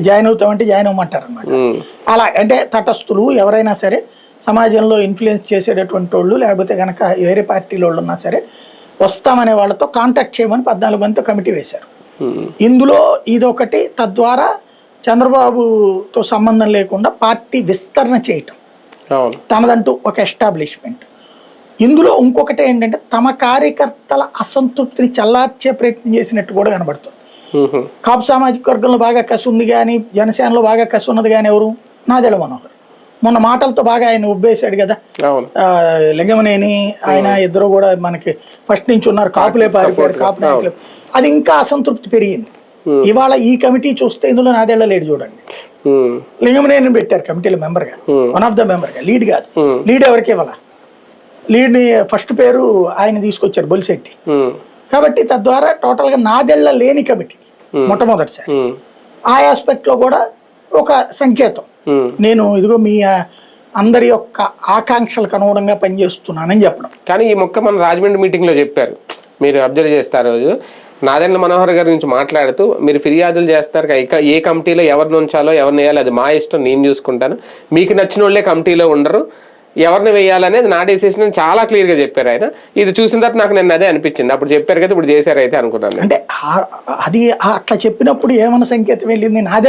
Join అవుతామంటే join అవ్వమంటారు అనమాట. అలా అంటే తటస్థులు ఎవరైనా సరే సమాజంలో ఇన్ఫ్లుయెన్స్ చేసేటటువంటి వాళ్ళు లేకపోతే కనుక వేరే పార్టీలో వాళ్ళు ఉన్నా సరే వస్తామనే వాళ్ళతో కాంటాక్ట్ చేయమని 14 మందితో కమిటీ వేశారు. ఇందులో ఇదొకటి. తద్వారా చంద్రబాబుతో సంబంధం లేకుండా పార్టీ విస్తరణ చేయటం, తనదంటూ ఒక ఎస్టాబ్లిష్మెంట్. ఇందులో ఇంకొకటి ఏంటంటే తమ కార్యకర్తల అసంతృప్తిని చల్లార్చే ప్రయత్నం చేసినట్టు కూడా కనబడుతుంది. కాపు సామాజిక వర్గంలో బాగా కసి ఉంది కానీ జనసేనలో బాగా కసి ఉన్నది కానీ ఎవరు? నాదెళ్ల మనోహర్. మొన్న మాటలతో బాగా ఆయన ఉబ్బేశాడు కదా. లింగమనేని ఆయన ఇద్దరు కూడా మనకి ఫస్ట్ నుంచి ఉన్నారు, కాపులే పారిపోయారు, కాపు నాయకులు. అది ఇంకా అసంతృప్తి పెరిగింది. ఇవాళ ఈ కమిటీ చూస్తే ఇందులో నాదెళ్ల లేడు చూడండి. లింగమనేని పెట్టారు కమిటీలో మెంబర్గా, వన్ ఆఫ్ ద మెంబర్గా, లీడ్ కాదు. లీడ్ ఎవరికి ఇవ్వాల? లీడ్ని ఫస్ట్ పేరు ఆయన తీసుకొచ్చారు, బొలిశెట్టి. కాబట్టి తద్వారా టోటల్గా నాదెళ్ల లేని కమిటీ మొట్టమొదటిసారి. ఆ ఆస్పెక్ట్లో కూడా ఒక సంకేతం, నేను ఇదిగో మీ అందరి యొక్క ఆకాంక్షలకు అనుగుణంగా పనిచేస్తున్నానని చెప్పడం. కానీ ఈ మొక్క మన రాజమండ్రి మీటింగ్లో చెప్పారు, మీరు అబ్జర్వ్ చేస్తారు రోజు నాదెళ్ల మనోహర్ గారి గురించి మాట్లాడుతూ, మీరు ఫిర్యాదులు చేస్తారు ఏ కమిటీలో ఎవరిని ఉంచాలో ఎవరిని వేయాలో అది మా ఇష్టం, నేను చూసుకుంటాను, మీకు నచ్చిన వాళ్ళే కమిటీలో ఉండరు, ఎవరిని వేయాలనేది నా డెసిషన్ అని చాలా క్లియర్గా చెప్పారు ఆయన. ఇది చూసిన తర్వాత నాకు నేను అదే అనిపించింది, అప్పుడు చెప్పారు కదా ఇప్పుడు చేశారు అయితే అనుకున్నాను. అంటే అది అట్లా చెప్పినప్పుడు ఏమన్నా సంకేతం వెళ్ళింది? నాదే